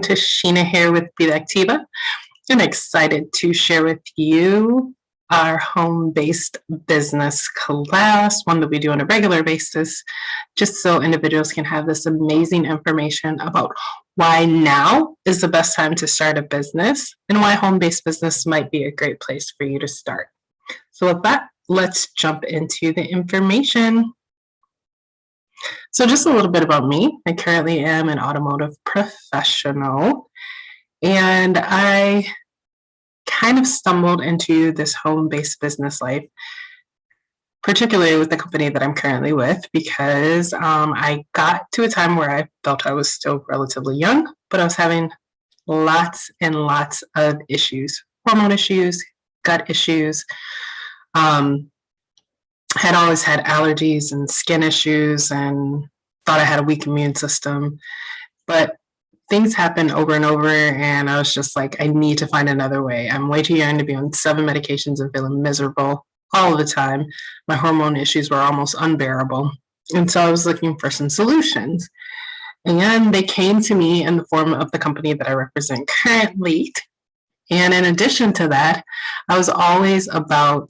To Sheena here with Be Activa. I'm excited to share with you our home-based business class, one that we do on a regular basis, just so individuals can have this amazing information about why now is the best time to start a business and why home-based business might be a great place for you to start. So with that, let's jump into the information. So just a little bit about me. I currently am an automotive professional, and I kind of stumbled into this home-based business life, particularly with the company that I'm currently with, because I got to a time where I felt I was still relatively young, but I was having lots and lots of issues, hormone issues, gut issues. Had always had allergies and skin issues and thought I had a weak immune system. But things happened over and over, and I was just like, I need to find another way. I'm way too young to be on 7 medications and feeling miserable all of the time. My hormone issues were almost unbearable. And so I was looking for some solutions. And they came to me in the form of the company that I represent currently. And in addition to that, I was always about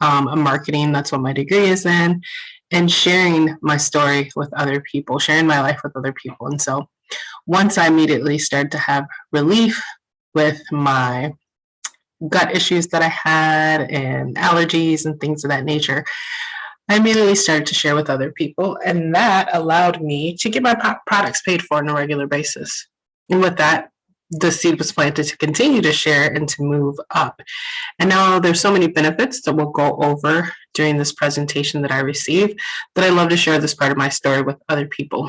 marketing. That's what my degree is in, and sharing my story with other people, sharing my life with other people. And so once I immediately started to have relief with my gut issues that I had and allergies and things of that nature, I immediately started to share with other people, and that allowed me to get my products paid for on a regular basis. And with that, the seed was planted to continue to share and to move up. And now there's so many benefits that we'll go over during this presentation that I receive that I love to share this part of my story with other people.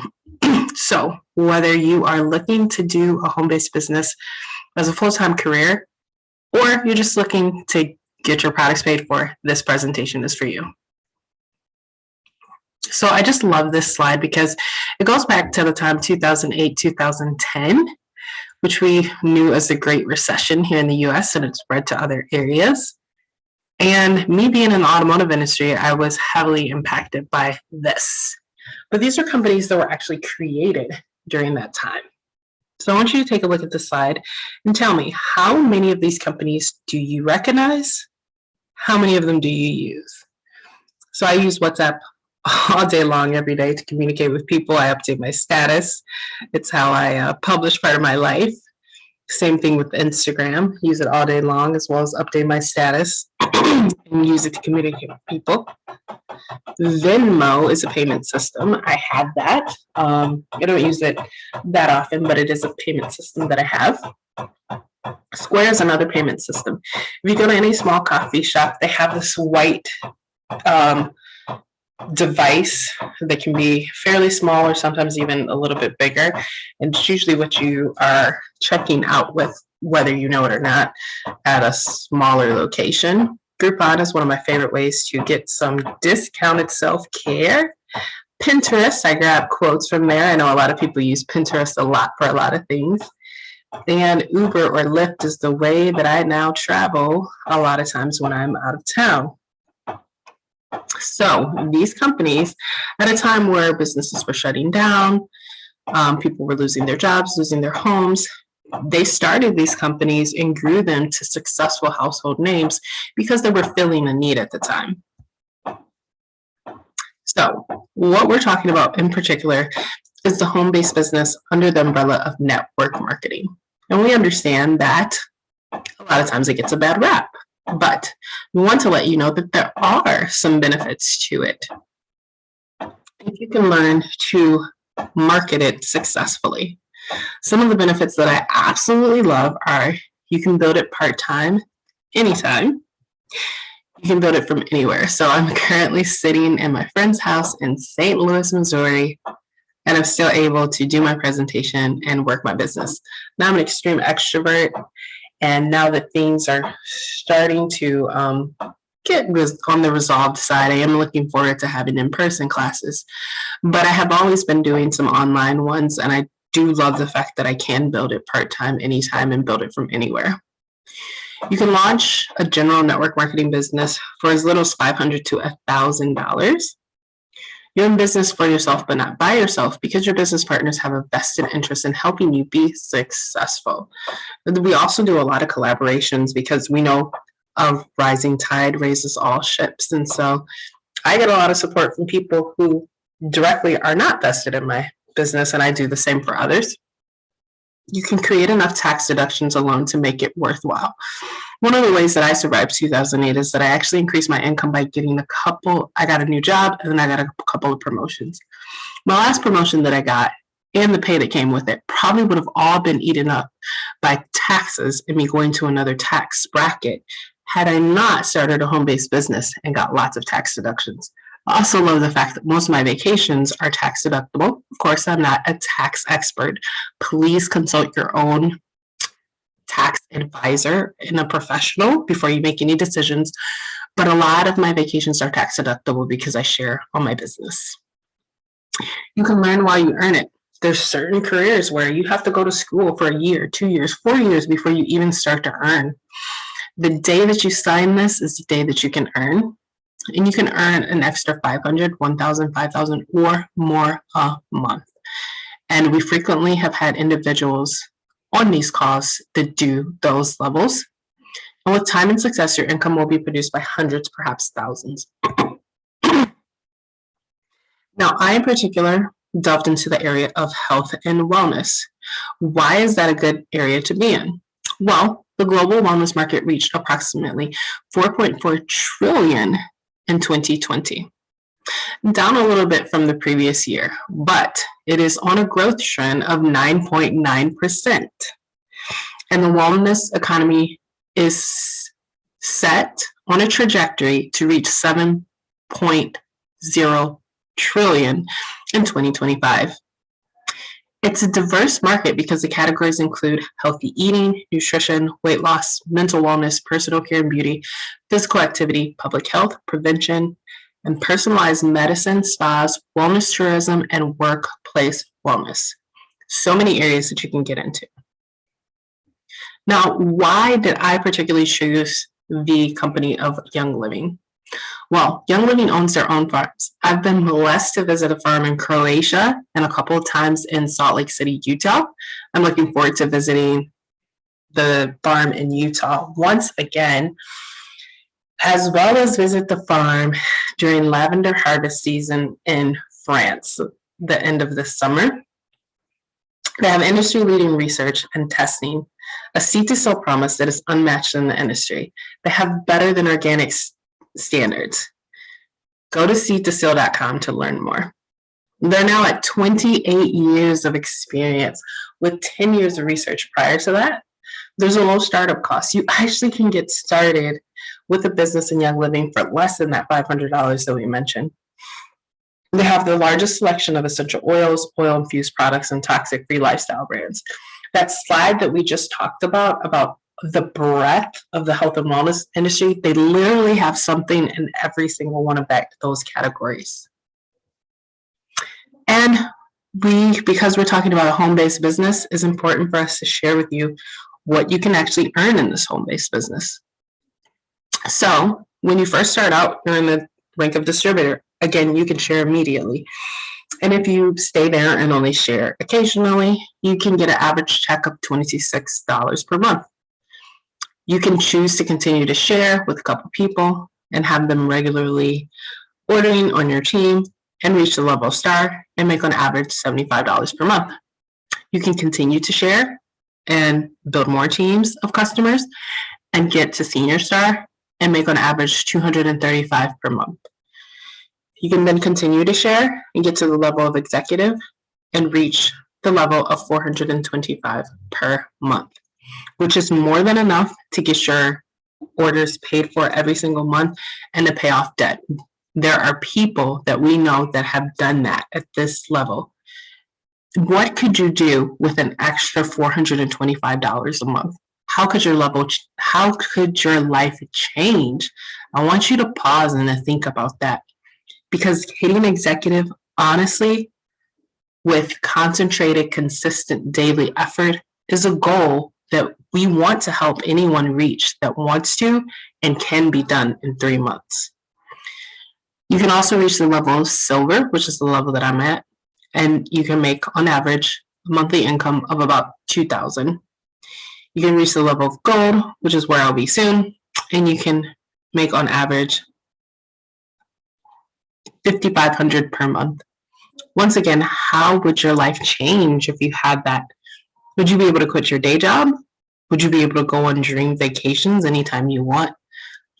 So whether you are looking to do a home-based business as a full-time career, or you're just looking to get your products paid for, this presentation is for you. So I just love this slide because it goes back to the time 2008, 2010, which we knew as the Great Recession here in the US, and it spread to other areas. And me being in the automotive industry, I was heavily impacted by this. But these are companies that were actually created during that time. So I want you to take a look at this slide and tell me, how many of these companies do you recognize? How many of them do you use? So I use WhatsApp all day long, every day, to communicate with people. I update my status. It's how I publish part of my life. Same thing with Instagram. Use it all day long, as well as update my status and use it to communicate with people. Venmo is a payment system. I have that. I don't use it that often, but it is a payment system that I have. Square is another payment system. If you go to any small coffee shop, they have this white device that can be fairly small or sometimes even a little bit bigger, and it's usually what you are checking out with, whether you know it or not, at a smaller location. Groupon is one of my favorite ways to get some discounted self-care. Pinterest, I grab quotes from there. I know a lot of people use Pinterest a lot for a lot of things. And Uber or Lyft is the way that I now travel a lot of times when I'm out of town. So these companies, at a time where businesses were shutting down, people were losing their jobs, losing their homes, they started these companies and grew them to successful household names because they were filling a need at the time. So what we're talking about in particular is the home-based business under the umbrella of network marketing. And we understand that a lot of times it gets a bad rap. But we want to let you know that there are some benefits to it if you can learn to market it successfully. Some of the benefits that I absolutely love are you can build it part-time, anytime. You can build it from anywhere. So I'm currently sitting in my friend's house in St. Louis, Missouri, and I'm still able to do my presentation and work my business. Now I'm an extreme extrovert. And now that things are starting to get on the resolved side, I am looking forward to having in-person classes. But I have always been doing some online ones, and I do love the fact that I can build it part-time anytime and build it from anywhere. You can launch a general network marketing business for as little as $500 to $1,000. You're in business for yourself, but not by yourself, because your business partners have a vested interest in helping you be successful. We also do a lot of collaborations because we know a rising tide raises all ships. And so I get a lot of support from people who directly are not vested in my business, and I do the same for others. You can create enough tax deductions alone to make it worthwhile. One of the ways that I survived 2008 is that I actually increased my income by getting I got a new job, and then I got a couple of promotions. My last promotion that I got and the pay that came with it probably would have all been eaten up by taxes and me going to another tax bracket had I not started a home-based business and got lots of tax deductions. I also love the fact that most of my vacations are tax deductible. Of course, I'm not a tax expert. Please consult your own tax advisor and a professional before you make any decisions. But a lot of my vacations are tax deductible because I share on my business. You can learn while you earn it. There's certain careers where you have to go to school for a year, 2 years, 4 years before you even start to earn. The day that you sign this is the day that you can earn. And you can earn an extra $500, $1,000, $5,000 or more a month. And we frequently have had individuals on these calls that do those levels. And with time and success, your income will be produced by hundreds, perhaps thousands. Now, I in particular delved into the area of health and wellness. Why is that a good area to be in? Well, the global wellness market reached approximately $4.4 trillion in 2020, down a little bit from the previous year, but it is on a growth trend of 9.9%. And the wellness economy is set on a trajectory to reach 7.0 trillion in 2025. It's a diverse market because the categories include healthy eating, nutrition, weight loss, mental wellness, personal care and beauty, physical activity, public health, prevention, and personalized medicine, spas, wellness tourism, and workplace wellness. So many areas that you can get into. Now, why did I particularly choose the company of Young Living? Well, Young Living owns their own farms. I've been blessed to visit a farm in Croatia and a couple of times in Salt Lake City, Utah. I'm looking forward to visiting the farm in Utah once again, as well as visit the farm during lavender harvest season in France, the end of this summer. They have industry-leading research and testing, a seed-to-sale promise that is unmatched in the industry. They have better than organic standards. Go to seed2sale.com to learn more. They're now at 28 years of experience with 10 years of research prior to that. There's a low startup cost. You actually can get started with a business in Young Living for less than that $500 that we mentioned. They have the largest selection of essential oils, oil-infused products, and toxic-free lifestyle brands. That slide that we just talked about the breadth of the health and wellness industry, they literally have something in every single one of those categories. And because we're talking about a home-based business, it's important for us to share with you what you can actually earn in this home-based business. So when you first start out, you're in the rank of distributor. Again, you can share immediately. And if you stay there and only share occasionally, you can get an average check of $26 per month. You can choose to continue to share with a couple people and have them regularly ordering on your team and reach the level of star and make on average $75 per month. You can continue to share and build more teams of customers and get to senior star and make on average $235 per month. You can then continue to share and get to the level of executive and reach the level of $425 per month, which is more than enough to get your orders paid for every single month and to pay off debt. There are people that we know that have done that at this level. What could you do with an extra $425 a month? How could your life change? I want you to pause and to think about that, because hitting executive, honestly, with concentrated, consistent daily effort is a goal that we want to help anyone reach that wants to and can be done in 3 months. You can also reach the level of silver, which is the level that I'm at, and you can make on average a monthly income of about $2,000. You can reach the level of gold, which is where I'll be soon, and you can make on average $5,500 per month. Once again, how would your life change if you had that? Would you be able to quit your day job? Would you be able to go on dream vacations anytime you want?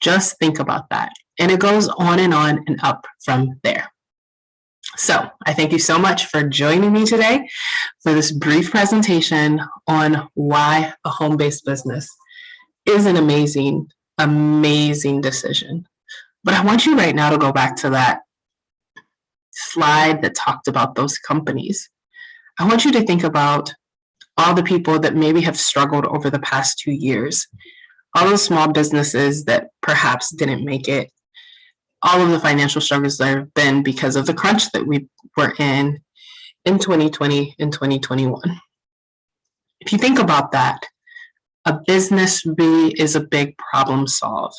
Just think about that. And it goes on and up from there. So I thank you so much for joining me today for this brief presentation on why a home-based business is an amazing, amazing decision. But I want you right now to go back to that slide that talked about those companies. I want you to think about all the people that maybe have struggled over the past 2 years, all those small businesses that perhaps didn't make it, all of the financial struggles that have been because of the crunch that we were in 2020 and 2021. If you think about that, a business really is a big problem solve.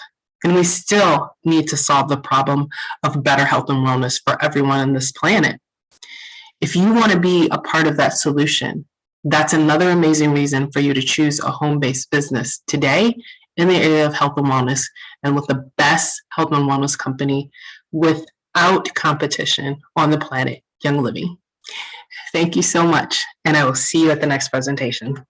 And we still need to solve the problem of better health and wellness for everyone on this planet. If you want to be a part of that solution, that's another amazing reason for you to choose a home-based business today in the area of health and wellness, and with the best health and wellness company without competition on the planet, Young Living. Thank you so much, and I will see you at the next presentation.